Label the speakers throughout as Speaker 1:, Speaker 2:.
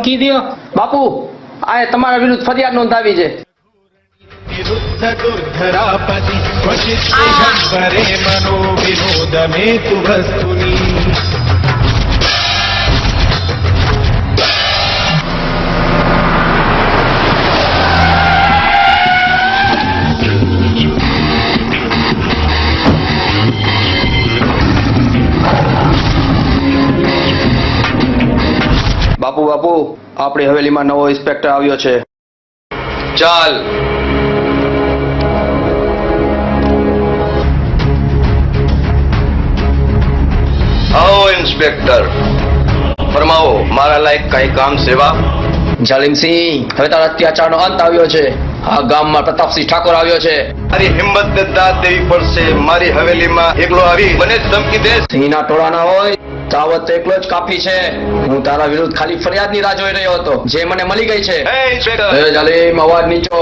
Speaker 1: કી દ્યો.
Speaker 2: બાપુ આ તમારા વિરુદ્ધ ફરિયાદ નોંધાવી છે.
Speaker 3: विरुद्ध दुर्धरापति क्वचित् दिगम्बरे मनो विनोदमेतु वस्तुनि
Speaker 2: બાપુ બાપુ આપણી હવેલીમાં નવો ઇન્સ્પેક્ટર આવ્યો છે. ચાલ. આવો ઇન્સ્પેક્ટર, ફરમાવો મારા લાયક કઈ કામ સેવા. જાલિમસિંહ, હવે તારા અત્યાચારનો અંત આવ્યો છે. આ ગામમાં પ્રતાપસિંહ ઠાકોર આવ્યો છે.
Speaker 4: મારી હિંમત ને દાદ દેવી પડશે. મારી હવેલીમાં એકલો આવી મને જ ધમકી દે.
Speaker 2: સિંહના ટોળા ના હોય તાવત એકલો જ કાફી છે. હું તારા વિરુદ્ધ ખાલી ફરિયાદની રાહ જોઈ રહ્યો હતો, જે મને મળી ગઈ છે.
Speaker 4: હે ઇન્સ્પેક્ટર,
Speaker 2: એ જાલિમ, અવાજ નીચો.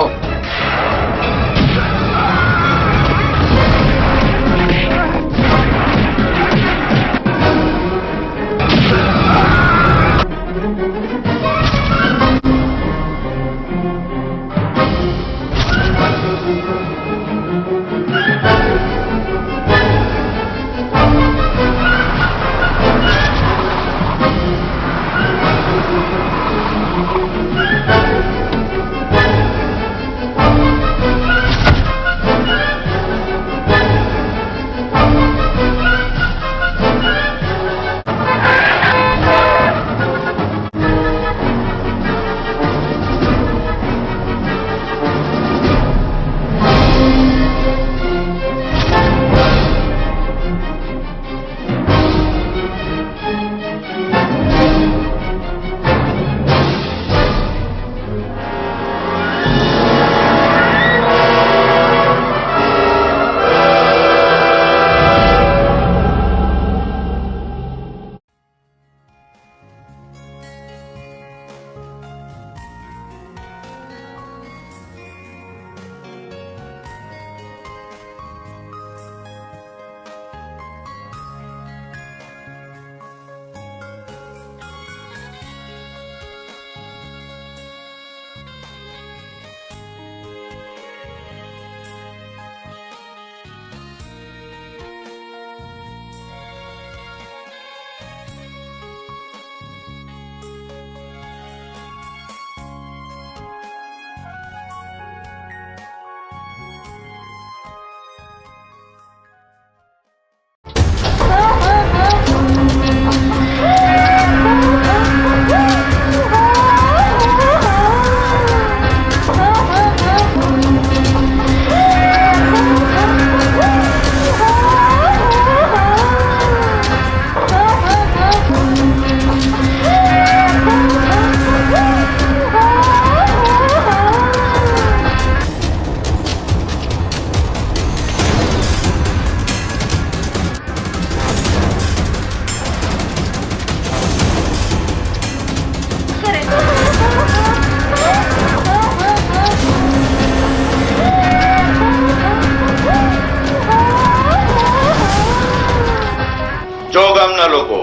Speaker 4: ગામના લોકો,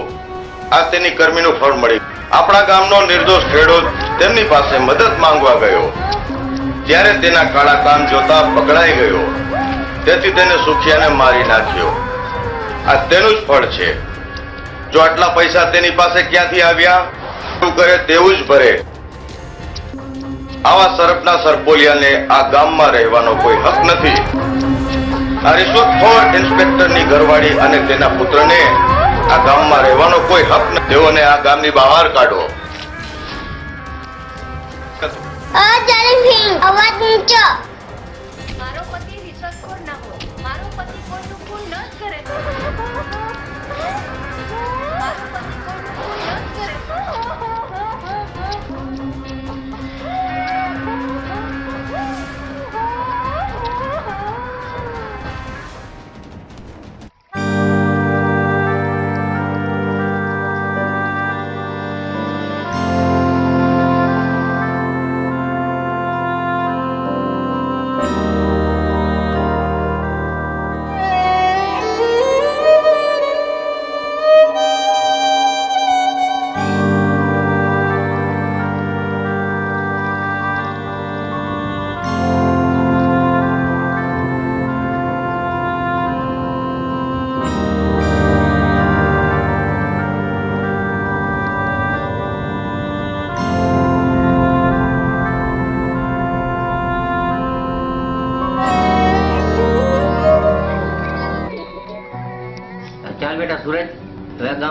Speaker 4: આ તેની કર્મીનું ફળ મળી. આપણા ગામનો નિર્દોષ ખેડૂત તેમની પાસે મદદ માંગવા ગયો, ત્યારે તેના કાળા કામ જોતા પકડાઈ ગયો. તેથી તેને સુખિયાને મારી નાખ્યો. આ તેનું જ ફળ છે. જો આટલા પૈસા તેની પાસે ક્યાંથી આવ્યા? શું કરે તેવું જ ભરે. આવા સરપના સરપોલિયાને આ ગામમાં રહેવાનો કોઈ હક નથી. આ રિશ્વતખોર ઇન્સ્પેક્ટરની ઘરવાળી અને તેના પુત્રને આ ગામમાં રહેવાનો કોઈ હક નથી. તેઓને આ ગામની બહાર કાઢો.
Speaker 5: અવાજ ઊંચો.
Speaker 6: મારો પતિ રિશ્વતખોર ન હોય. મારો પતિ કોઈનું ખૂન ન જ કરે. મારો પતિ કોઈનું ખૂન ન જ કરે.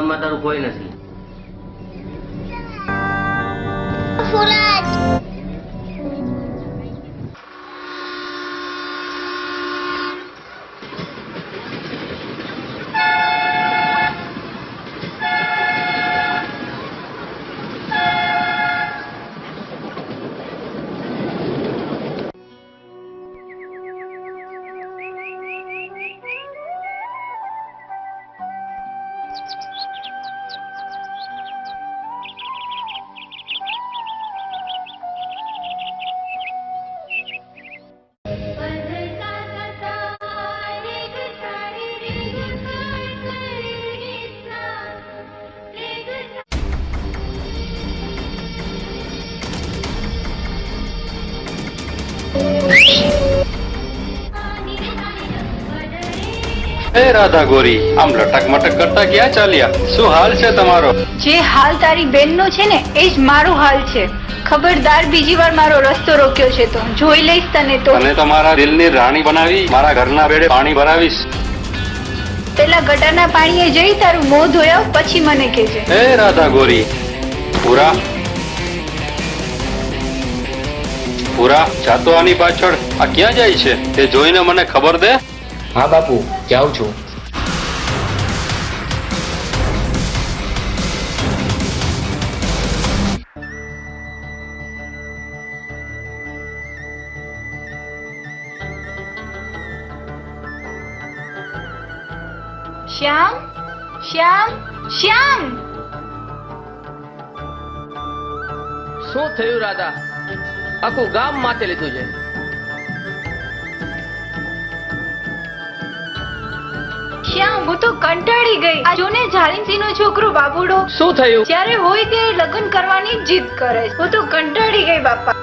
Speaker 2: ગામમાં તારું કોઈ નથી.
Speaker 1: એ રાધા ગોરી, આમ લટક મટક કરતા ક્યાં ચાલ્યા? શું હાલ છે તમારો?
Speaker 5: જે હાલ તારી બેનનો છે ને એ જ મારો હાલ છે. ખબરદાર બીજી વાર મારો રસ્તો રોક્યો છે તો જોઈ લઈશ તને તો.
Speaker 1: તને તો મારા દિલની રાણી બનાવી, મારા ઘરના બેડે પાણી ભરાવીશ.
Speaker 5: પેલા ગટરના પાણીએ જઈ તારું મોં ધોયાવ પછી મને કહેજે.
Speaker 1: એ રાધા ગોરી, પૂરા પૂરા જાતો આની પાછળ આ ક્યાં જાય છે તે જોઈને મને ખબર દે.
Speaker 2: હા બાપુ, જાઉં છું.
Speaker 5: શ્યામ, શ્યામ, શ્યામ.
Speaker 2: શું થયું રાધા? આખું ગામ માથે લીધું છે.
Speaker 5: શ્યામ, હું તો કંટાળી ગઈ. આ જો ને જાલિમસિંહનો છોકરો બાબુડો
Speaker 2: શું થયું?
Speaker 5: જ્યારે હોય ત્યારે લગ્ન કરવાની જીદ કરે છે. હું તો કંટાળી ગઈ બાપા.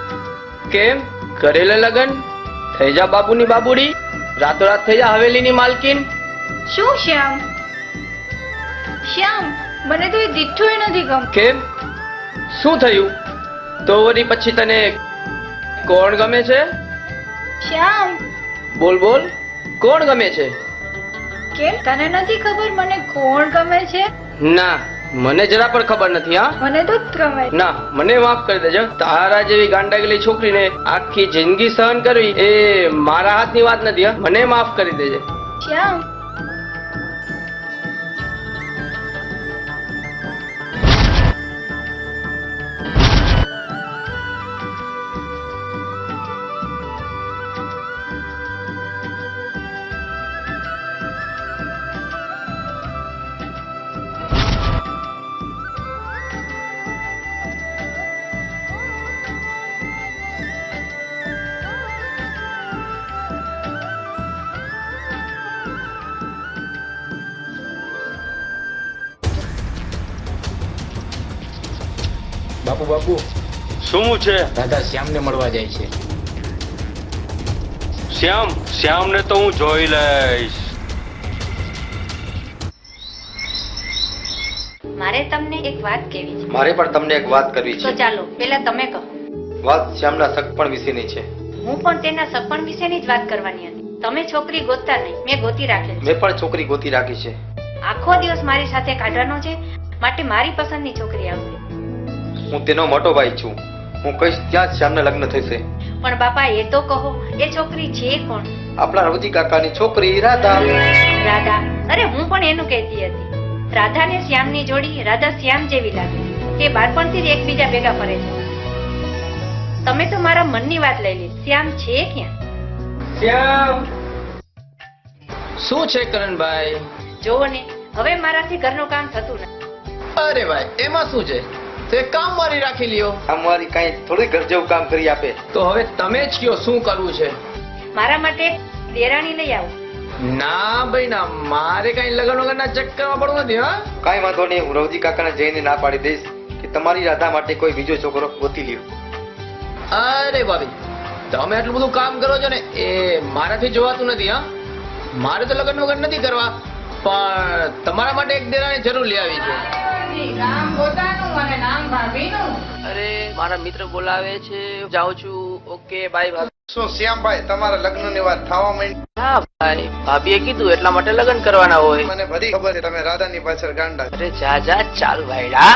Speaker 2: કેમ કરેલે લગન? થઈ જા બાપુની બાબુડી, રાતોરાત થઈ જા હવેલીની માલકીન.
Speaker 5: શું શ્યામ? શ્યામ, મને તો એ દીઠું નથી ગમતું.
Speaker 2: કેમ શું થયું? તો વળી પછી તને કોણ ગમે છે?
Speaker 5: શ્યામ,
Speaker 2: બોલ બોલ, કોણ ગમે છે?
Speaker 5: કેમ તને નથી ખબર મને કોણ ગમે છે?
Speaker 2: ના, મને જરા પણ ખબર નથી. હા,
Speaker 5: મને તો જ ગમે.
Speaker 2: ના, મને માફ કરી દેજો. તારા જેવી ગાંડાગેલી છોકરીને આખી જિંદગી સહન કરવી એ મારા હાથની વાત નથી. હા, મને માફ કરી દેજે.
Speaker 5: શ્યામ,
Speaker 2: બાપુ બાપુ,
Speaker 1: શું છે?
Speaker 2: દાદા શ્યામને મળવા જાય છે.
Speaker 1: શ્યામ, શ્યામને તો હું જોઈ લઈશ.
Speaker 6: મારે તમને એક વાત કહેવી છે.
Speaker 2: મારે પણ તમને એક વાત કરવી
Speaker 6: તો
Speaker 2: છે.
Speaker 6: ચાલો પેલા તમે કહો.
Speaker 2: વાત શ્યામના સગપણ વિશેની છે.
Speaker 6: હું પણ તેના સપન વિશેની જ વાત કરવાની હતી. તમે છોકરી ગોતતા નહીં, મેં ગોતી રાખેલ છે.
Speaker 2: મેં પણ છોકરી ગોતી રાખી છે.
Speaker 6: આખો દિવસ મારી સાથે કાઢવાનો છે, માટે મારી પસંદની છોકરી આવશે.
Speaker 2: હું તેનો મોટો ભાઈ છું. હું કહીશ ત્યાં જ શ્યામના લગ્ન થશે.
Speaker 6: પણ બાપા એ તો કહો, એ છોકરી છે કોણ?
Speaker 2: આપણા રવજી કાકાની છોકરી રાધા.
Speaker 6: રાધા? અરે હું પણ એનું કહેતી હતી. રાધા ને શ્યામની જોડી રાધા શ્યામ જેવી લાગે. એ બાળપણથી જ એકબીજા ભેગા ફરે છે. તમે તો મારા મનની વાત લઈ લીધી. શ્યામ છે ક્યાં?
Speaker 2: શ્યામ શું છે કરણભાઈ?
Speaker 6: જોવો ને, હવે મારાથી ઘરનું કામ થતું નથી.
Speaker 2: અરે ભાઈ, એમાં શું છે? તે કામ મારી રાખી લ્યો. અમારી કઈ થોડી ઘર જેવું કામ કરી આપે. તો હવે તમે જ કયો શું કરવું છે?
Speaker 6: મારા માટે એક દેરાણી લઈ આવો.
Speaker 2: ના ભાઈ ના, મારે કઈ લગ્ન વગરના ચક્કરમાં પડવું નથી. હા, કઈ વાંધો નહીં. હું રવજી કાકાને જઈને ના પાડી દઈશ કે તમારી રાધા માટે કોઈ બીજો છોકરો ગોતી લ્યો. અરે ભાભી, તમે આટલું બધું કામ કરો છો ને એ મારાથી જોવાતું નથી. હા, મારે તો લગ્ન વગર નથી કરવા, પણ તમારા માટે એક દેરાણી જરૂર લઈ આવી છે. અરે મારા મિત્ર બોલાવે છે, જાઉં છું. ઓકે બાય ભાભી. શું શ્યામભાઈ તમારા લગ્નની વાત થવા માંડી?
Speaker 7: હા ભાઈ, ભાભીએ કીધું એટલા માટે લગ્ન કરવાના હોય.
Speaker 2: મને બધી ખબર છે તમે રાધાની પાછળ ગાંડા.
Speaker 7: અરે જા જા ચાલ ભાઈડા.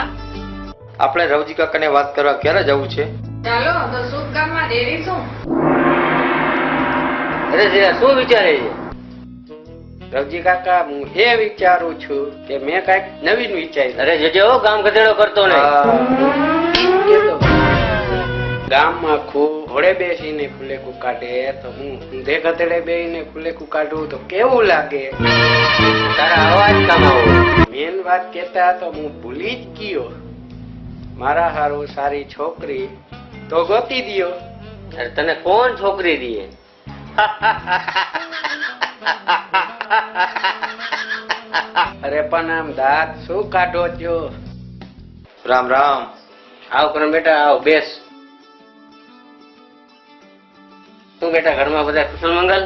Speaker 2: આપણે રવજી કાકાને વાત કરવા ક્યારે જવું છે?
Speaker 6: ચાલો તો શુભ કામમાં દેરી શું?
Speaker 8: અરે જરા શું વિચારે છે રવજી કાકા? હું એ વિચારું છું કે મેં કઈક નવીન વિચાર્યું. અરે જજે હો, ગામ ગધેડો કરતો નહીં. ગામમાં ઘોડે બેસીને ફુલેકું કાઢે તો હું ઊંધે ગધેડે બેસીને ફુલેકું કાઢું તો કેવું લાગે? તારા અવાજ કામ આવો. મેન વાત કેતા તો હું ભૂલી જ ગયો. મારા હારું સારી છોકરી તો ગોતી દ્યો. અરે તને કોણ છોકરી દે? અરે પણ આમ દાંત શું કાઢો છો?
Speaker 2: રામ રામ.
Speaker 8: આવ કરણ બેટા, આવ બેસ. શું બેટા, ઘરમાં બધા કુશલ મંગલ?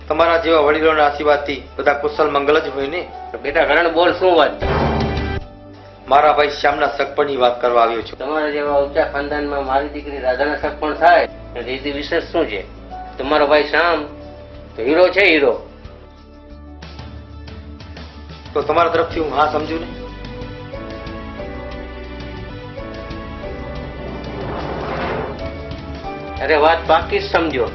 Speaker 2: તમારા જેવા વડીલોના આશીર્વાદથી બધા કુશલ મંગલ જ હોય ને.
Speaker 8: તો બેટા ઘરણ બોલ, શું વાત?
Speaker 2: મારા ભાઈ શ્યામના સગપણની વાત કરવા આવ્યો છું.
Speaker 8: તમારા જેવા ઊંચા ખાનદાનમાં મારી દીકરી રાધાના સગપણ થાય એથી વિશેષ શું છે? તમારો ભાઈ શ્યામ તો હીરો છે, હીરો.
Speaker 2: તો તમારા તરફથી હું હા સમજુ ને?
Speaker 8: અરે વાત બાકી જ સમજો.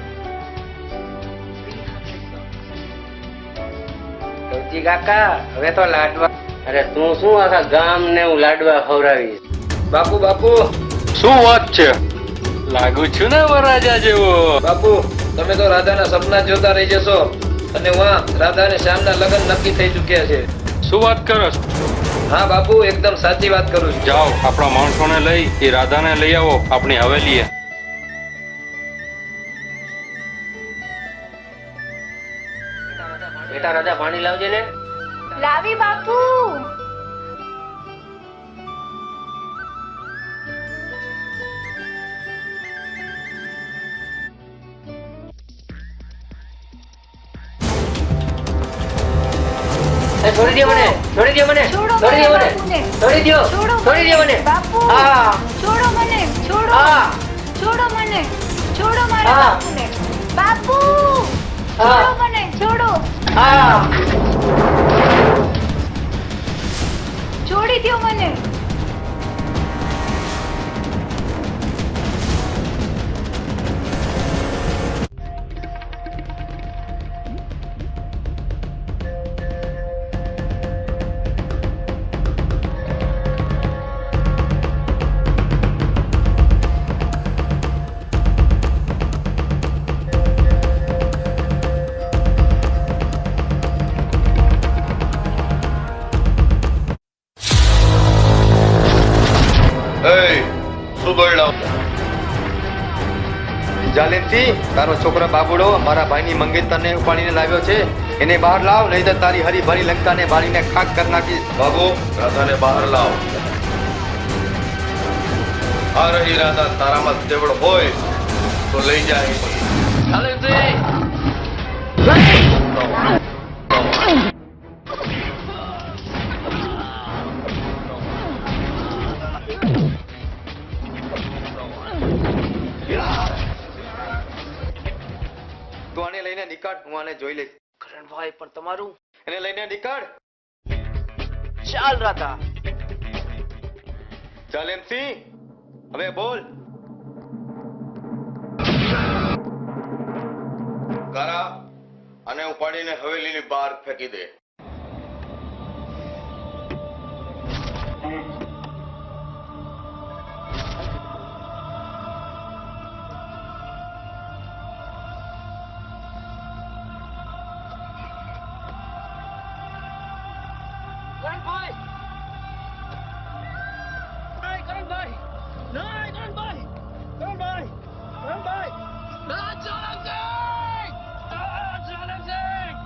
Speaker 8: રવજી કાકા હવે તો લાડવા. અરે તું શું આખા ગામ ને હું લાડવા ખવડાવીશ?
Speaker 2: બાપુ બાપુ
Speaker 1: શું વાત છે? લાગુ છું ને વરરાજા જેવો.
Speaker 2: બાપુ, તમે તો રાધાના સપના જોતા રહી જશો અને રાધા અને શ્યામના લગ્ન નક્કી થઈ ચુક્યા છે.
Speaker 1: શું વાત કરો?
Speaker 2: હા બાપુ, એકદમ સાચી વાત કરું છું.
Speaker 1: જાઓ, આપણા માણસોને લઈ એ રાધાને લઈ આવો આપણી હવેલીએ.
Speaker 8: બેટા રાધા પાણી લાવજે ને.
Speaker 5: લાવી બાપુ.
Speaker 8: છોડી દો મને, છોડી દો મને,
Speaker 5: છોડો
Speaker 8: છોડી દો મને,
Speaker 5: બાપુને.
Speaker 8: છોડી દો,
Speaker 5: છોડો
Speaker 8: છોડી દો મને.
Speaker 5: બાપુ.
Speaker 8: હા.
Speaker 5: છોડો મને, છોડો.
Speaker 8: હા.
Speaker 5: છોડો મને, છોડો મારા
Speaker 8: હા.
Speaker 5: બાપુને. બાપુ.
Speaker 8: હા.
Speaker 5: છોડો મને, છોડો.
Speaker 8: હા.
Speaker 5: છોડી દો મને.
Speaker 4: શું બોલ્યો?
Speaker 2: જાલિમથી તારો છોકરો બાબુડો મારા ભાઈની મંગેતરને ઉપાડીને લાવ્યો છે. એને બહાર લાવ, નહીં તો તારી હરી ભરી લંકાને બાળીને ખાક કરી નાખીશ.
Speaker 4: બાબુ, રાધાને બહાર લાવ. આ રહી રાધા. તારામાં તેવડ હોય તો લઈ જાય.
Speaker 2: તું આને લઈને નીકળ, હું આને જોઈ લઈશ.
Speaker 7: કરણભાઈ પણ તમારું.
Speaker 2: એને લઈને નીકળ.
Speaker 7: ચાલ રાધા.
Speaker 2: જાલિમથી હવે બોલ.
Speaker 4: કારા, આને ઉપાડીને હવેલીની બહાર ફેંકી દે.
Speaker 7: કરણભાઈ. નહીં કરણભાઈ. નહીં કરણભાઈ. કરણભાઈ. કરણભાઈ. ના ચાલક સિંહ. ચાલક સિંહ.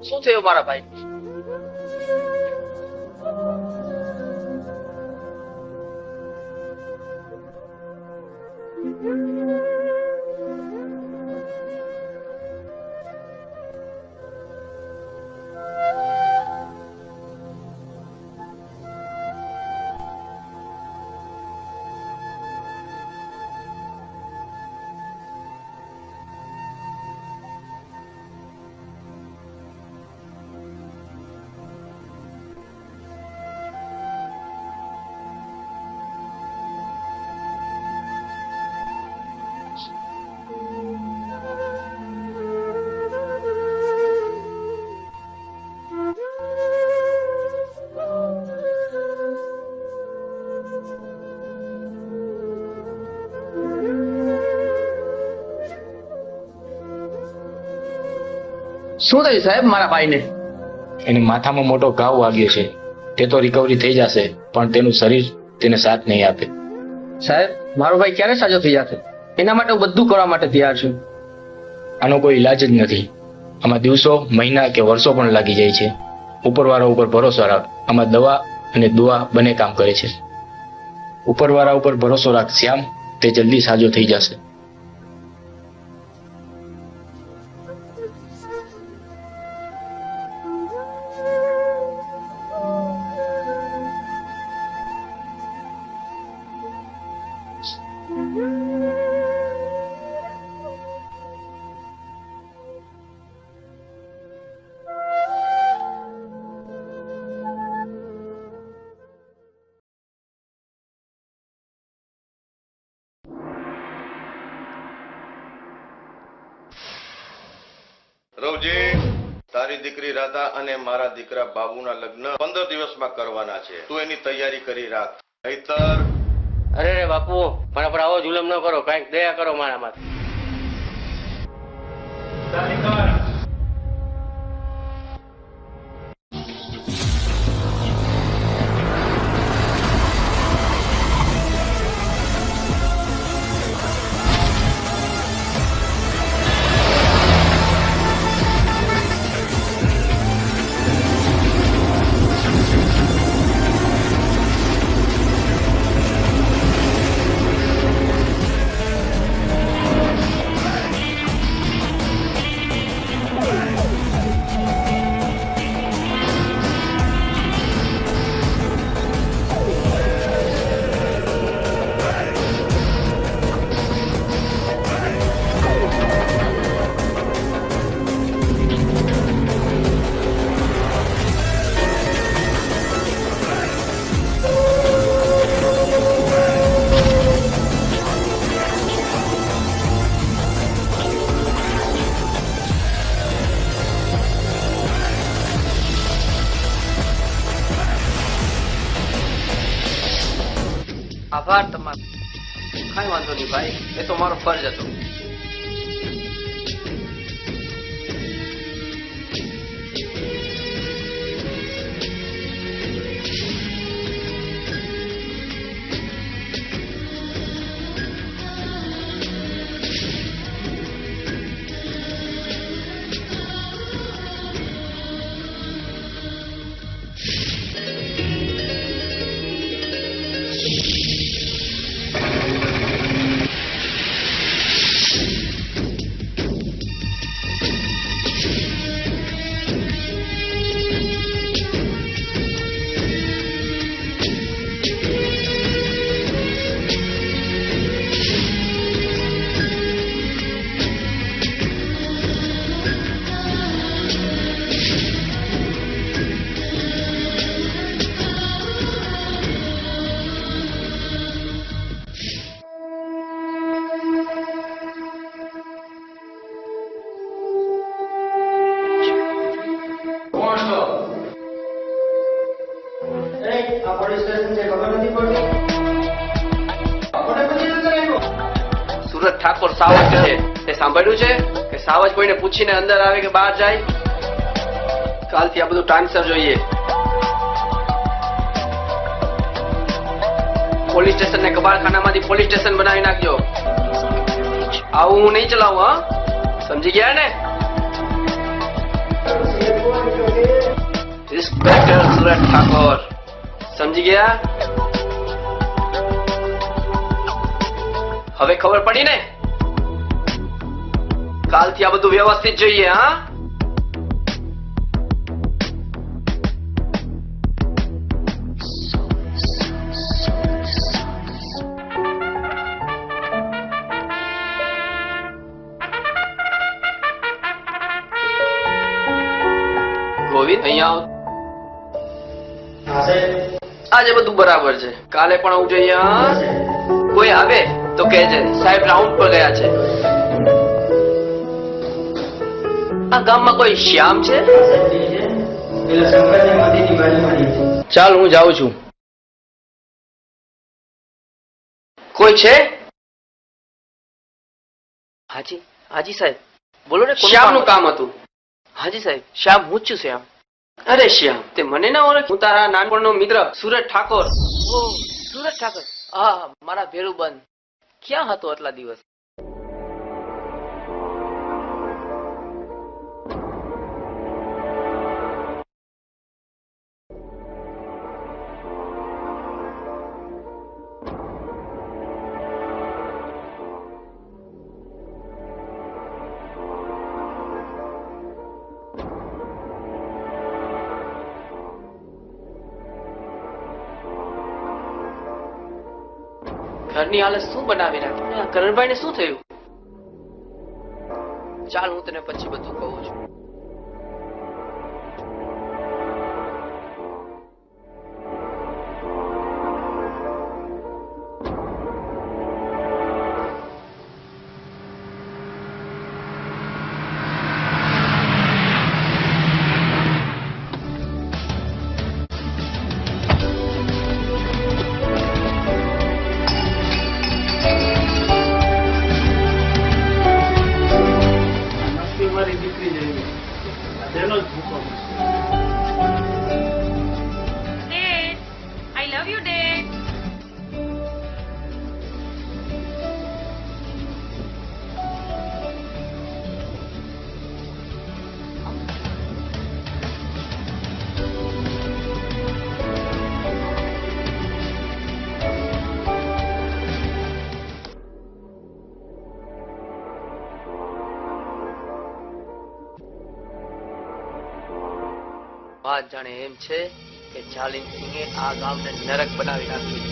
Speaker 7: શું થયું મારા ભાઈ?
Speaker 2: શું થયું સાહેબ મારા ભાઈને?
Speaker 9: એને માથામાં મોટો ઘાવ વાગ્યો છે. તે તો રિકવરી થઈ જશે, પણ તેનું શરીર તેને સાથ નહીં આપે.
Speaker 2: સાહેબ મારો ભાઈ ક્યારે સાજો થઈ જશે? એના માટે હું બધું કરવા માટે તૈયાર છું.
Speaker 9: આનો કોઈ ઇલાજ જ નથી. આમાં દિવસો, મહિના કે વર્ષો પણ લાગી જાય છે. ઉપરવાળા ઉપર ભરોસો રાખ. આમાં દવા અને દુઆ બંને કામ કરે છે. ઉપરવાળા ઉપર ભરોસો રાખ શ્યામ, તે જલ્દી સાજો થઈ જશે.
Speaker 4: રવજી, તારી દીકરી રાધા અને મારા દીકરા બાબુના લગ્ન 15 દિવસમાં કરવાના છે. તું એની તૈયારી કરી રાખ. નહીતર
Speaker 8: અરે રે બાપુ, મારા પર આવો જુલમ ન કરો, કઈક દયા કરો મારા માથે.
Speaker 7: આભાર તમારો. કઈ વાંધો નહીં ભાઈ, એ તો મારો ફરજ હતો. સુરત ઠાકોર સાવજ છે, તે સાંભળ્યું છે કે સાવજ કોઈને પૂછીને અંદર આવે કે બહાર જાય? કાલથી આ બધું ટાઈમસર જોઈએ. પોલીસ સ્ટેશન ને કબારખાનામાંથી પોલીસ સ્ટેશન બનાવી નાખજો. આવું હું નહીં ચલાવું, હા? સમજી ગયા ને? ઇન્સ્પેક્ટર સુરત ઠાકોર. સમજી ગયા? હવે ખબર પડી ને? કાલથી આ બધું વ્યવસ્થિત જોઈએ. હા, ગોવિંદ અહીંયા આવ. આજે બધું બરાબર છે, કાલે પણ આવું જોઈએ. હા? કોઈ આવે તો કહેજે સાહેબ રાઉન્ડ પર ગયા છે. આ ગામમાં કોઈ શ્યામ છે?
Speaker 9: ચાલ હું જાઉં છું.
Speaker 7: કોઈ છે? હાજી, હાજી સાહેબ બોલો ને. શ્યામ નું કામ હતું. હાજી સાહેબ, શ્યામ હું જ છું. શ્યામ? અરે શ્યામ, તે મને ના ઓળખ? હું તારા નાનપણનો મિત્ર સુરત ઠાકોર. ઓહ, સુરત ઠાકોર. હા, મારા ભેરું બંધ. ક્યાં હતો આટલા દિવસ? ઘરની હાલત શું બનાવી રાખી? કરણભાઈ ને શું થયું? ચાલ હું તને પછી બધું કહું છું.
Speaker 6: આઈ લવ યુ ડેડ.
Speaker 7: વાત જાણે એમ છે કે જાલિમ સિંહે આ ગામને નરક બનાવી નાખ્યું.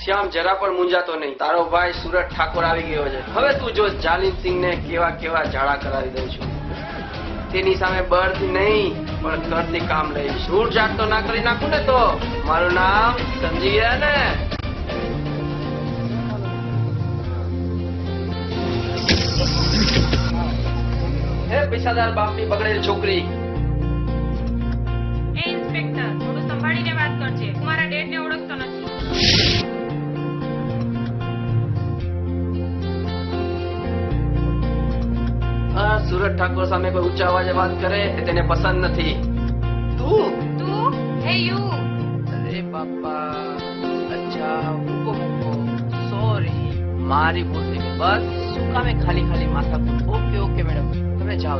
Speaker 7: શ્યામ જરા પણ મૂંઝાતો નહીં. તારો ભાઈ સુરત ઠાકોર આવી ગયો છે. હવે તું જો જાલિમ સિંહ ને કેવા કેવા ઝાડા કરાવી દઉં છું. તેની સામે બળથી નહીં પણ કરથી કામ લઈશ. છૂટ જાટ તો ના કરી નાખું ને તો મારું નામ સમજી ગયા ને? હે પૈસાદાર બાપની બગડેલ છોકરી.
Speaker 6: એ ઇન્સ્પેક્ટર, થોડું સંભાળીને વાત કરજે. હું મારા ડેડને ઓળખતો નથી.
Speaker 7: આ સુરત ઠાકોર સામે કોઈ ઊંચા અવાજે વાત કરે તે તેને પસંદ નથી. તું
Speaker 6: હે યુ.
Speaker 7: અરે બાપા, અચ્છા મૂકો. સોરી, મારી ભૂલ થઈ ગઈ. બસ શું કામે ખાલી ખાલી માથા. ઓકે ઓકે મેડમ, તમે જાઓ.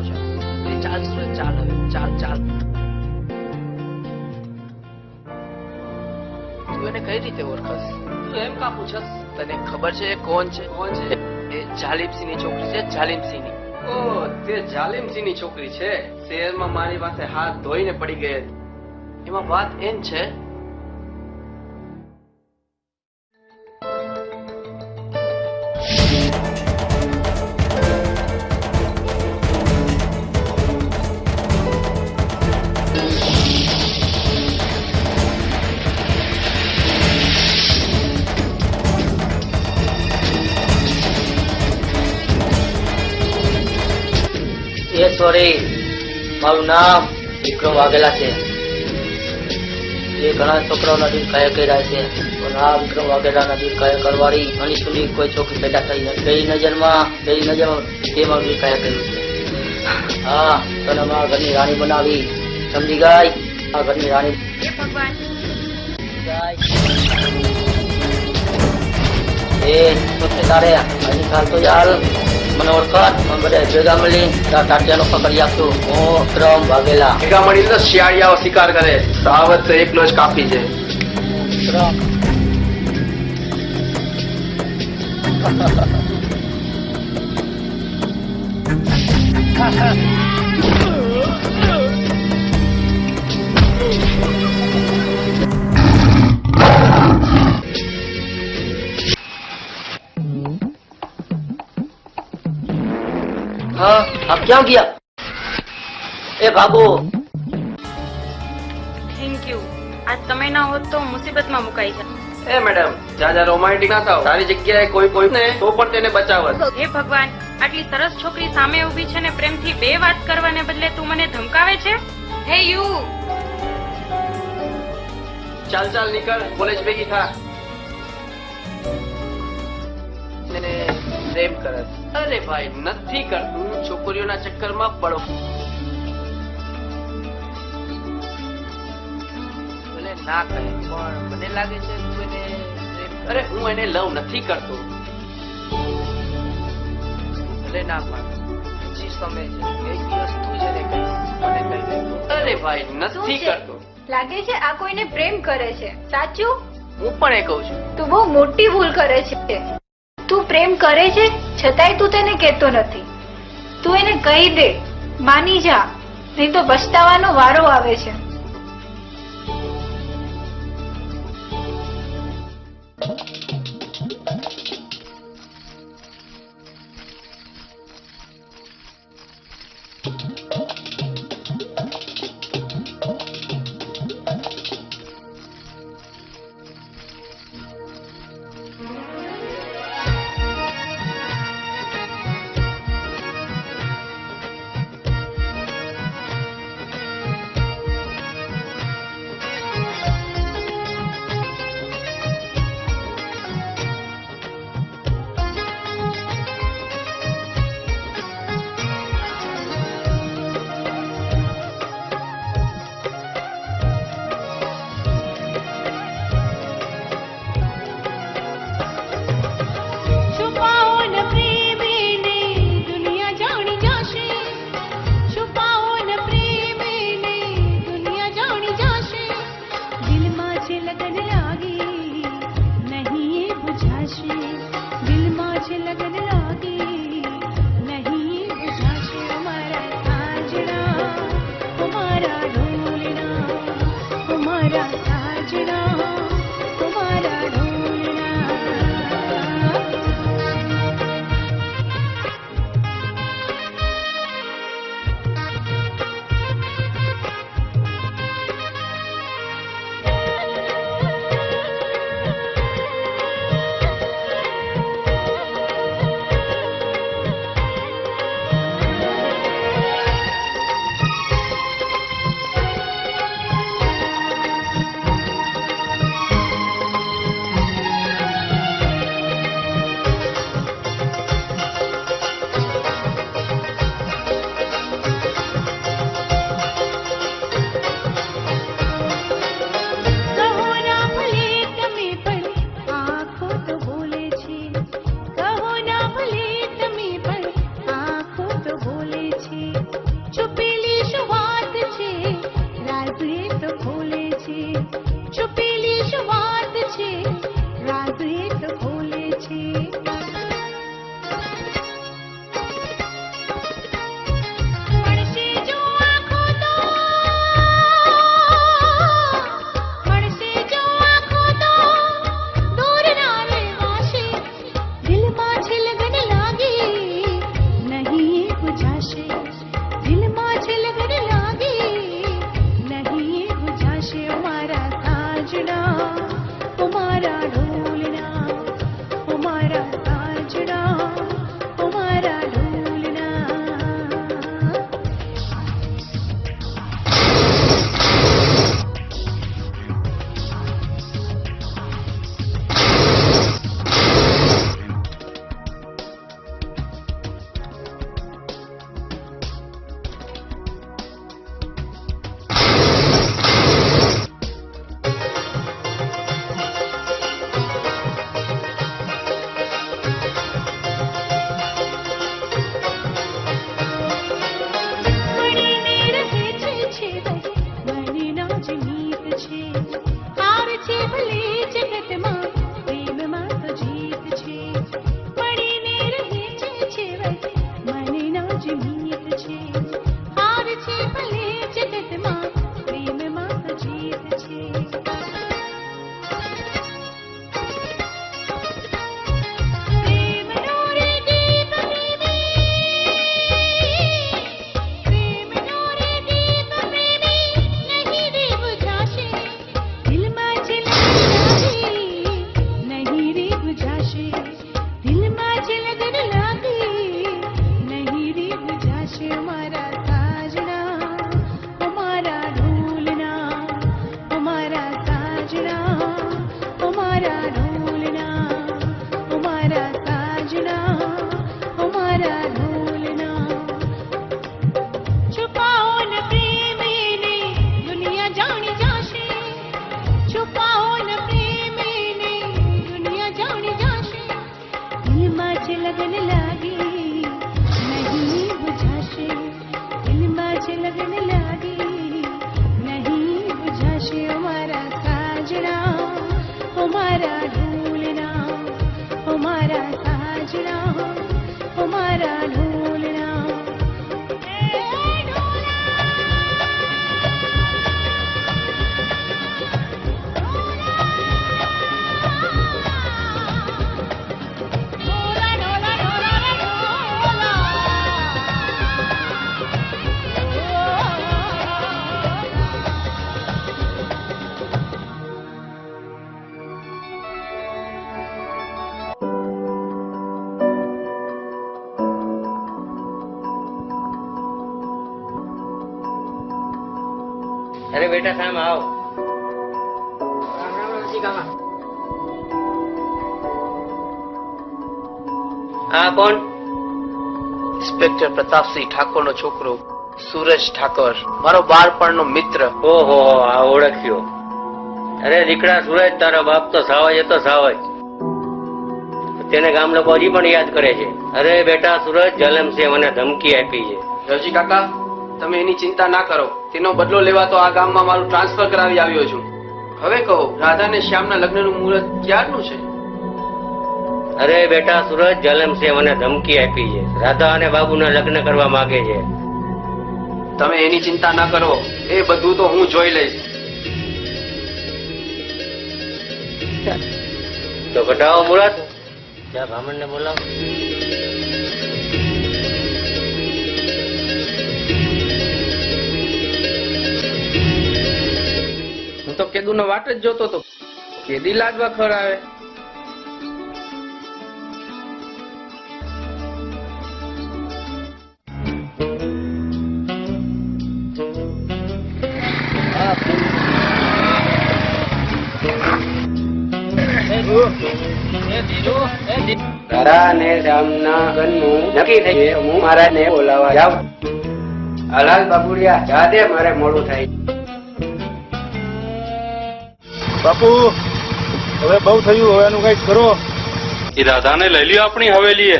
Speaker 7: ચાલ સુરત, ચાલ હવે, ચાલ. તું એને કઈ રીતે ઓળખસ? તું એમ કા પૂછસ? તને ખબર છે એ કોણ છે? એ જાલિમસિંહ ની છોકરી છે. જાલિમસિંહ ની. ઓ, તે જાલિમસિંહ ની છોકરી છે. શહેરમાં મારી પાસે હાથ ધોઈને પડી ગઈ હતી. એમાં વાત એમ છે
Speaker 8: સોરી, મારું નામ વિક્રમ વાઘેલા છે. એ ઘણા છોકરાઓના દિલ કાયા કર્યા છે, પણ આ વિક્રમ વાઘેલાના દિલ કાયા કરવાળી ઘણી સુધી કોઈ છોકરી પેદા થઈ નથી. તેરી નજરમાં તે મારું દિલ કાયા કર્યું છે. હા, તને મારા ઘરની રાણી બનાવી, સમજી ગઈ? આ ઘરની રાણી.
Speaker 6: હે ભગવાન,
Speaker 8: એ તો તારે હજી કાલ તો યાર મને ઓળખાત બધા ભેગા મળી તાટિયાનો પકડી આપતું હું ક્રમ ભાગેલા
Speaker 7: ભેગા મળીને તો શિયાળિયાઓ શિકાર કરે સાવત તો એકલો જ કાપી છે.
Speaker 8: ક્રમ हाँ आप क्या किया ए बाबू
Speaker 6: થેન્ક યુ. આજ તમે ના હોત તો મુસીબતમાં મુકાઈ જાય.
Speaker 7: એ મેડમ જ્યાં રોમાન્ટિક ના થાવ તારી જગ્યાએ કોઈ કોઈ ને તો પણ તેને બચાવત.
Speaker 6: હે ભગવાન, આટલી સરસ છોકરી સામે ઊભી છે ને પ્રેમથી બે વાત કરવાને બદલે તું મને ધમકાવે છે. હે યુ,
Speaker 7: ચાલ ચાલ નીકળ, કોલેજ ભેગી થા. એને પ્રેમ કરત. અરે ભાઈ નથી કરતું, છોકરીઓના ચક્કરમાં પડો. ભલે ના કરે પણ મને લાગે છે તું એને પ્રેમ. અરે હું એને લવ નથી કરતો. ભલે ના પાડ, હજી સમય છે, એક દિવસ તું જ એને કહીશ, મને કહી દે. અરે ભાઈ નથી કરતો.
Speaker 5: લાગે છે આ કોઈને પ્રેમ કરે છે. સાચું?
Speaker 7: હું પણ એ કહું છું.
Speaker 5: તું બહુ મોટી ભૂલ કરે છે. તું પ્રેમ કરે છે છતાંય તું તેને કહેતો નથી. તું એને કહી દે, માની જા, નહીં તો પછતાવાનો વારો આવે છે.
Speaker 10: माझे लगन लागे नहीं रे बुझाशे मारा साजना ओ मारा ढोलना ओ मारा साजना ओ मारा ढोलना ओ मारा साजना ओ मारा ढोलना છુપાઓ ન પ્રેમ એને દુનિયા જાણી જાશે છુપાઓ ન પ્રેમ એને દુનિયા જાણી જાશે દિલમાં છે લગન લાગે નહીં બુઝાશે દિલમાં છે લગન લાગે નહીં બુઝાશે અમારા સાજણા અમારા ઢોલના અમારા સાજણા અમારા ઢોલના
Speaker 8: અરે બેટા સામે આવો. આ કોણ?
Speaker 7: ઇન્સ્પેક્ટર પ્રતાપસિંહ ઠાકોરનો છોકરો સૂરજ ઠાકોર, મારો બાળપણનો મિત્ર.
Speaker 8: ઓહો, આ ઓળખ્યો. અરે દીકરા સૂરજ, તારો બાપ તો સાવજ હતો, સાવજ. તેને ગામ લોકો હજી પણ યાદ કરે છે. અરે બેટા સૂરજ, જલમ છે મને ધમકી આપી છે.
Speaker 7: રવજી કાકા, તમે એની ચિંતા ના કરો. તેનો બદલો લેવા તો આ ગામમાં મારું ટ્રાન્સફર કરાવી આવ્યો છું. હવે કહો, રાધા અને શ્યામના લગ્નનું મુહૂર્ત ક્યારનું છે?
Speaker 8: અરે બેટા સૂરજ, જલમ છે મને ધમકી આપી છે. રાધા અને બાબુના લગ્ન કરવા માંગે છે.
Speaker 7: તમે એની ચિંતા ના કરો, એ બધું તો હું જોઈ લઈશ.
Speaker 8: તો ઘટાવો મુરત, ત્યાં બ્રાહ્મણને બોલાવો.
Speaker 7: હું તો કેદુનો વાટ જ જોતો હતો. કેદી લાડવા ખવડાવે.
Speaker 8: તારા ને શ્યામના લગ્નનું નક્કી થઈ ગયું. હું મહારાજને બોલાવા જાઉં. હલાલ બાબુડિયા, જા દે, મારે મોડું થાય.
Speaker 3: બાપુ હવે બહુ થયું, હવે એનું કઈક કરો.
Speaker 1: એ રાધાને લઈ લ્યો આપણી હવેલીએ.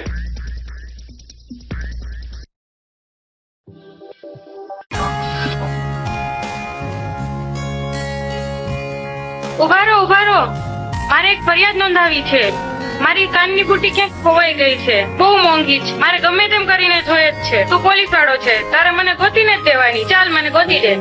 Speaker 6: ઉભા રહો, ઉભા રહો. મારે એક ફરિયાદ નોંધાવી છે. મારી કાનની બુટ્ટી ક્યાંક ખોવાઈ ગઈ છે. બહુ મોંઘી છે. મારે ગમે તેમ કરીને જોઈએ જ છે. તું પોલીસ વાળો છે, તારે મને ગોતીને જ દેવાની. ચાલ, મને ગોતી દે.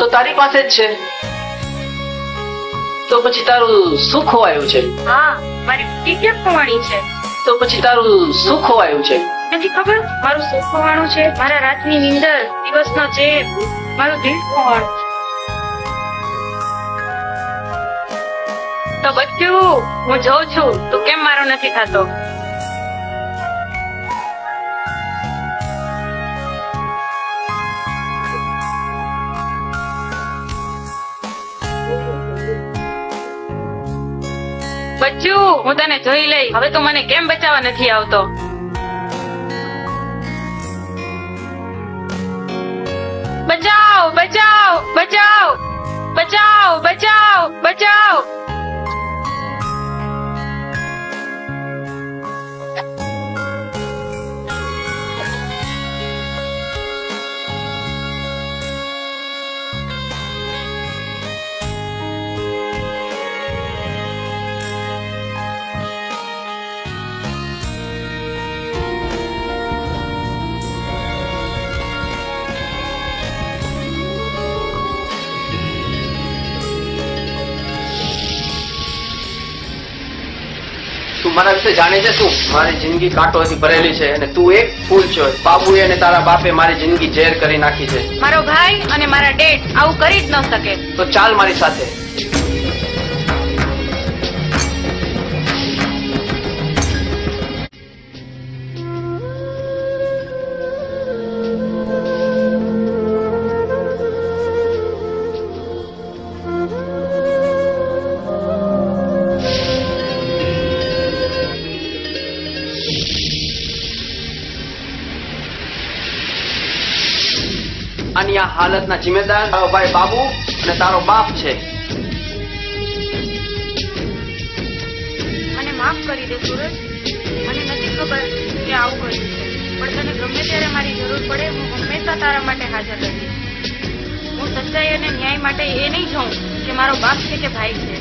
Speaker 7: તો તારી પાસે જ છે, તો પછી તારું શું ખોવાયું છે?
Speaker 6: હા, મારી બુટ્ટી ક્યાંક ખોવાણી છે.
Speaker 7: તો પછી તારું શું ખોવાયું છે?
Speaker 6: નથી ખબર મારું શું ખોવાણું છે? મારા રાતની નીંદર, દિવસનો ચેપ, મારું દિલ ખોવાણું છે. તો બચ્ચું, હું જોઉં છું તું કેમ મારો નથી થતો. બચ્ચું, હું તને જોઈ લઈ. હવે તું મને કેમ બચાવવા નથી આવતો? બચાવ, બચાવ, બચાવ, બચાવ, બચાવ, બચાવ.
Speaker 7: તું મારા વિશે જાણે છે શું? મારી જિંદગી કાંટોથી ભરેલી છે અને તું એક ફૂલ છો. બાબુએ અને તારા બાપે મારી જિંદગી ઝેર કરી નાખી છે.
Speaker 6: મારો ભાઈ અને મારા ડેડ આવું કરી જ ન શકે.
Speaker 7: તો ચાલ મારી સાથે. આની આ હાલતના જિમ્મેદાર તારો ભાઈ બાબુ અને તારો બાપ છે.
Speaker 6: મને માફ કરી દે સૂરજ. મને નથી ખબર કે આવું કર્યું છે, પણ તને ગમે ત્યારે મારી જરૂર પડે હું હંમેશા તારા માટે હાજર રહીશ. હું સચ્ચાઈ અને ન્યાય માટે એ નહીં જોઉં કે મારો બાપ છે કે ભાઈ છે.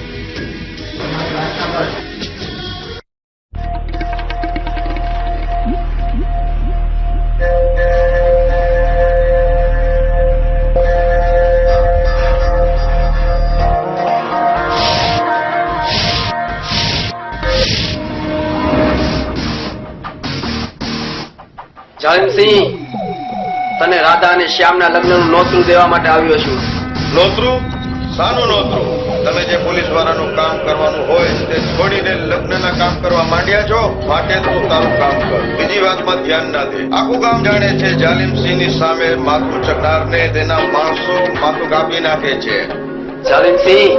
Speaker 7: જાલિમસિંહ, તને રાધા અને શ્યામના લગ્નનું નોતરું દેવા માટે આવ્યો છું.
Speaker 4: નોતરું? શાનું નોતરું? તમે જે પોલીસ વાળાનું કામ કરવાનું હોય તે છોડીને લગ્નના કામ કરવા માંડ્યા છો, માટે તું તારું કામ કર. બીજી વાતમાં ધ્યાન ના દે. આખું ગામ જાણે છે જાલિમસિંહની સામે માથું ચકનારને તેના માણસો માથું કાપી નાખે છે.
Speaker 7: જાલિમસિંહ,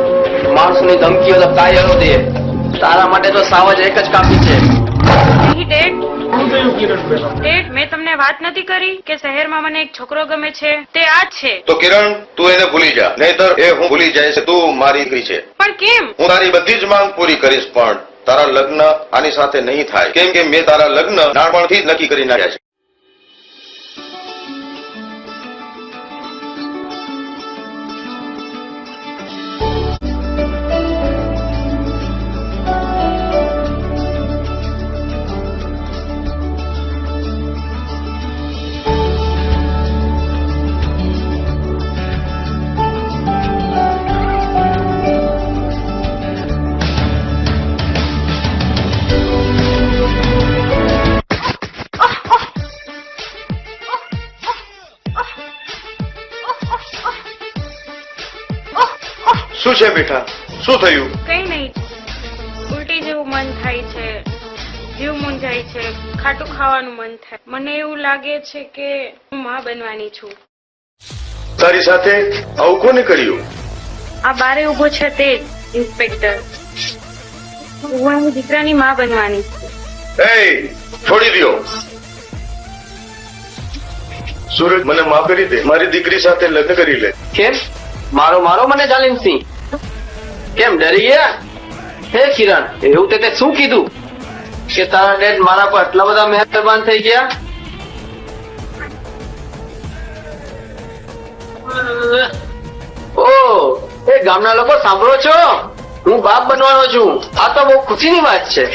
Speaker 7: માણસોની ધમકીઓ તો કાયરો દે. તારા માટે તો સાવજ એક જ કાપી છે.
Speaker 6: નહીં ડેડ. ડેડ, મેં તમને વાત નથી કરી કે શહેરમાં મને એક છોકરો ગમે છે? તે આ જ છે.
Speaker 4: તો કિરણ, તું એને ભૂલી જા, નહીતર એ હું ભૂલી જાય છે તું મારી દીકરી છે.
Speaker 6: પણ કેમ?
Speaker 4: હું તારી બધી જ માંગ પૂરી કરીશ, પણ તારા લગ્ન આની સાથે નહીં થાય, કેમ કે મેં તારા લગ્ન નાનપણથી જ નક્કી કરી નાખ્યા છે. શું છે બેટા, શું થયું?
Speaker 6: કઈ નહીં, ઉલટી જેવું મન થાય છે, જીવ મૂંઝાય છે, ખાટું ખાવાનું મન થાય. મને એવું લાગે છે કે હું માં બનવાની છું.
Speaker 4: તારી સાથે આવું કોને કર્યું?
Speaker 6: આ બારે ઉભો છે તે જ ઇન્સ્પેક્ટર. હું એની દીકરાની માં બનવાની છું.
Speaker 4: એ છોડી દ્યો. સુરજ, મને માફ કરી દે, મારી દીકરી સાથે લગ્ન કરી લે.
Speaker 7: કેમ? મારો મને જાલિમસિંહ. કેમ ડરી ગયા? હે કિરણ, એવું તે શું કીધું કે તારા ડેડ મારા પર આટલા બધા મહેરબાન થઈ ગયા? ઓ, એ ગામના લોકો સાંભળો છો? હું બાપ બનવાનો છું. આ તો બહુ ખુશીની વાત છે.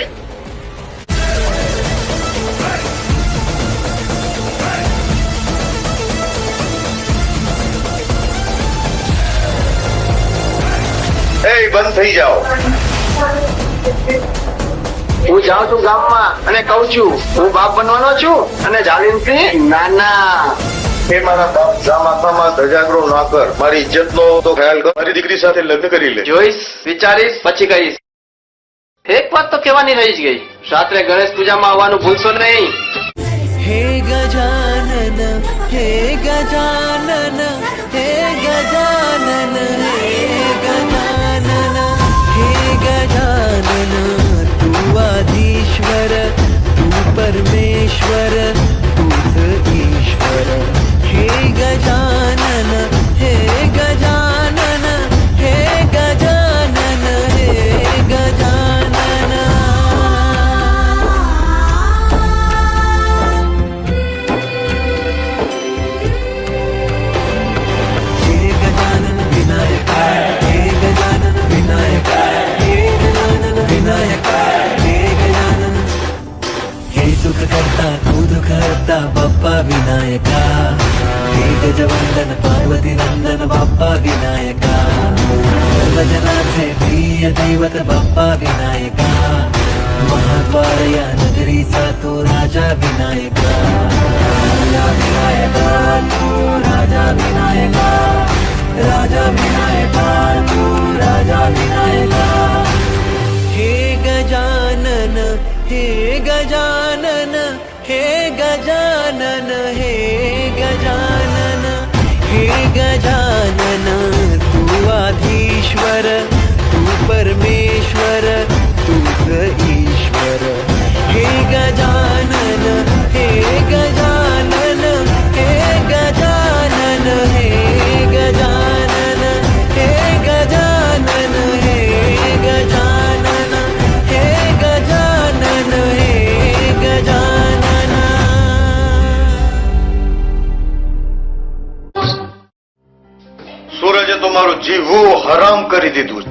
Speaker 4: એ બંધ થઈ જાઓ.
Speaker 7: હું જાઉં છું ગામમાં અને કહું છું હું બાપ બનવાનો છું અને જાલિમસિંહ નાના.
Speaker 4: એ મારા બાપ જા માથામાં ધજાગરો ના કર, મારી ઇજ્જતનો તો ખ્યાલ કર. મારી દીકરી સાથે લગ્ન કરી લે.
Speaker 7: જોઈશ, વિચારીશ, પછી કહીશ. એક વાત તો કહેવાની રહી જ ગઈ, રાત્રે ગણેશ પૂજામાં આવવાનું ભૂલશો નહીં.
Speaker 10: हे गजानन हे गजानन हे गजानन हे गजानन हे गजानन तू आदिश्वर तू परमेश्वर तूच ईश्वर हे गजानन हे गजानन हे गजानन हे गजानन सुख करता तू दुख हरता बाप्पा विनायका हे गजवंदन पार्वती नंदन बाप्पा विनायका सर्वजनांचे प्रिय दैवत बाप्पा विनायका महाद्वार या नगरीचा तो राजा विनायका, राजा विनायका तू राजा विनायका, राजा विनायका तू राजा विनायका. हे गजानन हे गजानन हे गजानन हे गजानन हे गजानन तू आधीश्वर तू परमेश्वर तूच ईश्वर. हे गजानन हे गजानन हे गजानन हे गजानन हे गजानन हे गजानन हे गजानन हे गजानन.
Speaker 4: સૂરજે તો મારું જીવવું હરામ કરી દીધું.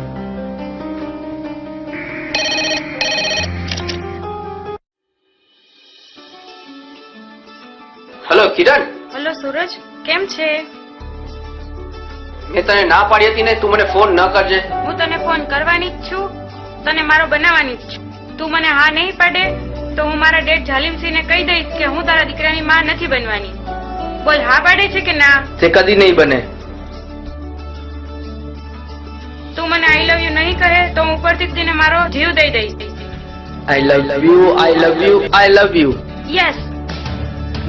Speaker 7: હેલો કિરણ,
Speaker 6: હલો સૂરજ, કેમ છે?
Speaker 7: મેં તને ના પાડી હતી ને તું મને ફોન ન કરજે.
Speaker 6: હું તને ફોન કરવાની જ છું, તને મારો બનાવવાની જ છું. તું મને હા નહીં પાડે તો હું મારા ડેડ જાલિમસિંહને કહી દઈશ કે હું તારા દીકરાની માં નથી બનવાની. બોલ, હા પાડે છે કે ના?
Speaker 7: તે કદી નહીં બને.
Speaker 6: તું મને આઈ લવ યુ નહીં કહે તો હું ઉપરથી જ તને મારો જીવ દઈ દઈશ.
Speaker 7: I love you, I love you, I love you.
Speaker 6: Yes.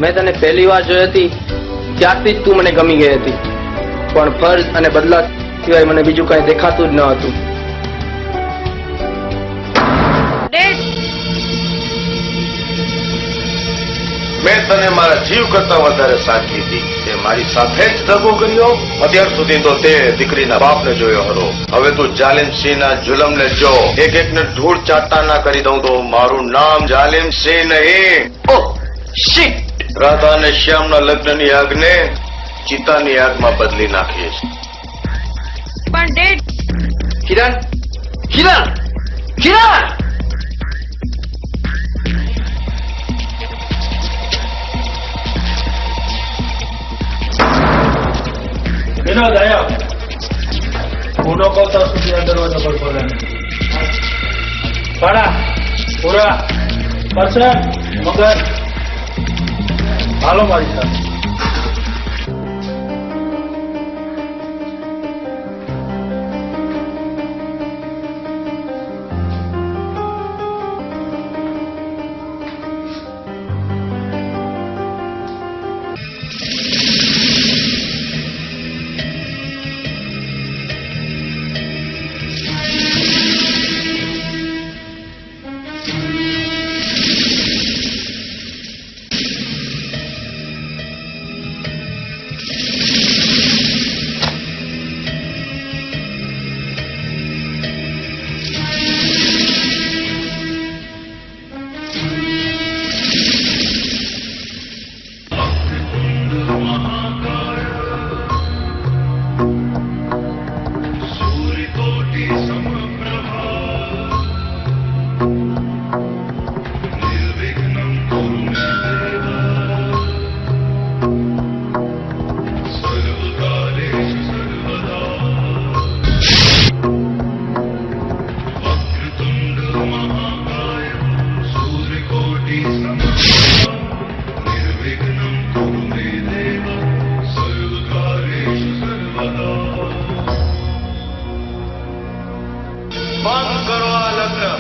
Speaker 7: મેં તને પહેલી વાર જોઈ હતી ત્યારથી જ તું મને ગમી ગઈ હતી, પણ ફર્જ અને બદલા સિવાય મને બીજું કઈ દેખાતું જ ન હતું.
Speaker 6: ડેડ,
Speaker 4: મેં તને મારા જીવ કરતા વધારે સાચવી હતી. તે મારી સાથે જ દગો કર્યો. અત્યાર સુધી તો તે દીકરીના બાપને જોયો હતો. હવે તું જાલિમસિંહના જુલમને જો એક એકને ધૂળ ચાટા ના કરી દઉં તો મારું નામ જાલિમસિંહ નહીં.
Speaker 7: ઓહ શિટ!
Speaker 4: રાધા અને શ્યામના લગ્નની આગને ચિતાની આગમાં બદલી નાખીશ.
Speaker 6: પણ ડેડ,
Speaker 7: કિરણ, કિરણ, કિરણ!
Speaker 3: વિનોદ આયા હું નો કહું ત્યાં સુધી આ દરવાજો ખોલતો રહે. પાડા પૂરા પરસન મગર હાલો મારી સાથે.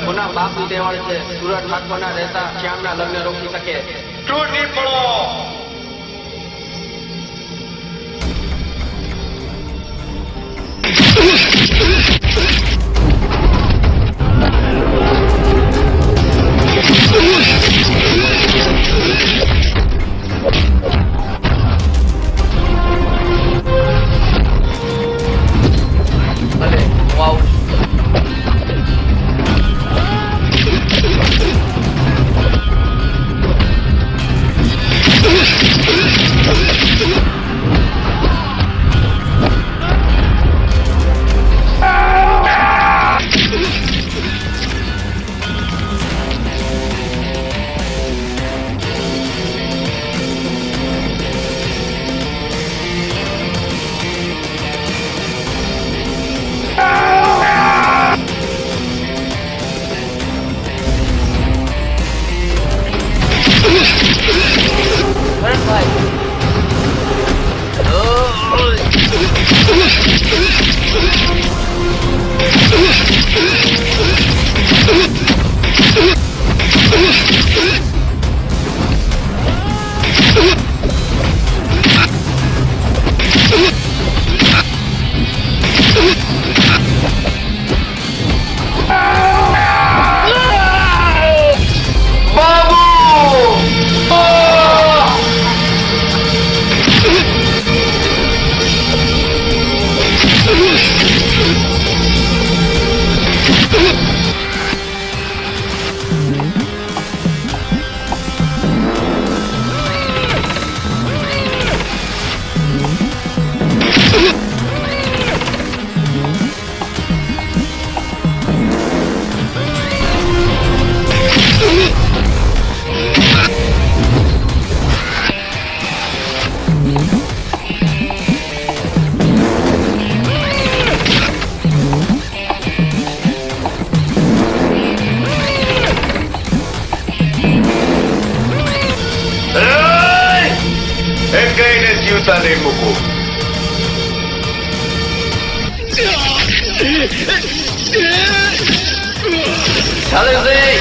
Speaker 7: કોના બાપની દેવાળ છે? સુરત ઠાકોરના રહેતા શ્યામના લગ્ન રોકી શકે?
Speaker 4: તૂટી પડો.
Speaker 7: ભલે હું આવું.
Speaker 4: કઈને જીવતા નહીં મૂકું.
Speaker 7: ચાલો ભાઈ.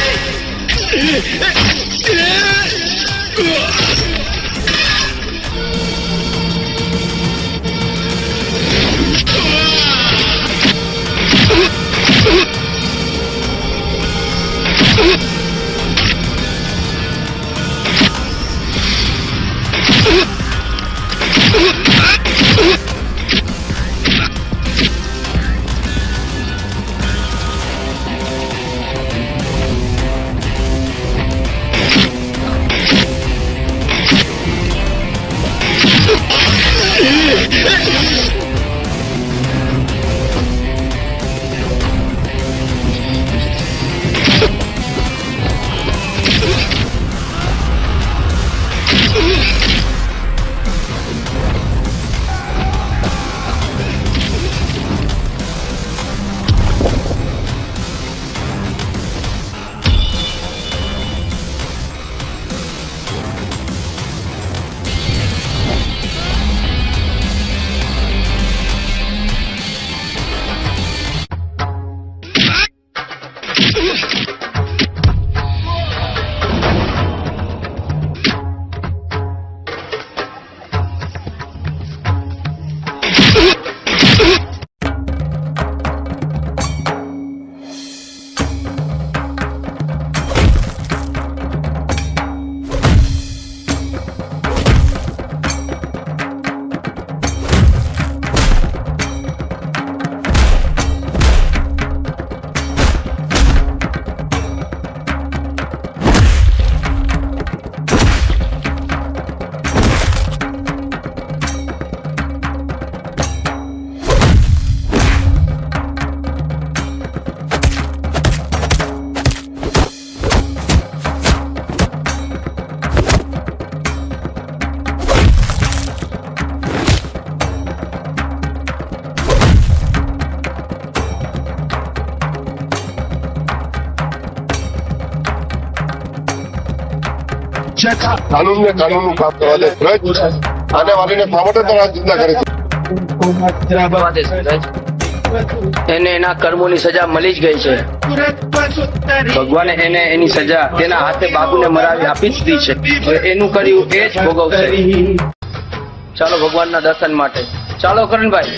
Speaker 11: કાનૂન ને કાનૂનનું કામ કરવા દે આને વાલીને ફાવટે તો ચિંતા કરે છે.
Speaker 7: એને એના કર્મોની સજા મળી જ ગઈ છે. ભગવાને એને એની સજા તેના હાથે બાબુને મરાવી આપી જ દીધી છે. હવે એનું કર્યું એ જ ભોગવશે. ચાલો ભગવાનના દર્શન માટે. ચાલો કરણભાઈ.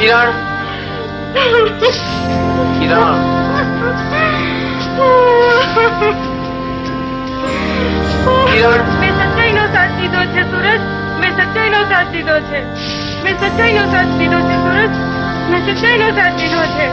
Speaker 7: કિરણ, કિરણ,
Speaker 12: મેં સચ્ચાઈનો સાથ દીધો છે સૂરજ. મેં સચ્ચાઈનો સાથ દીધો છે. મેં સચ્ચાઈનો સાથ દીધો છે સૂરજ. મેં સચ્ચાઈનો સાથ દીધો છે.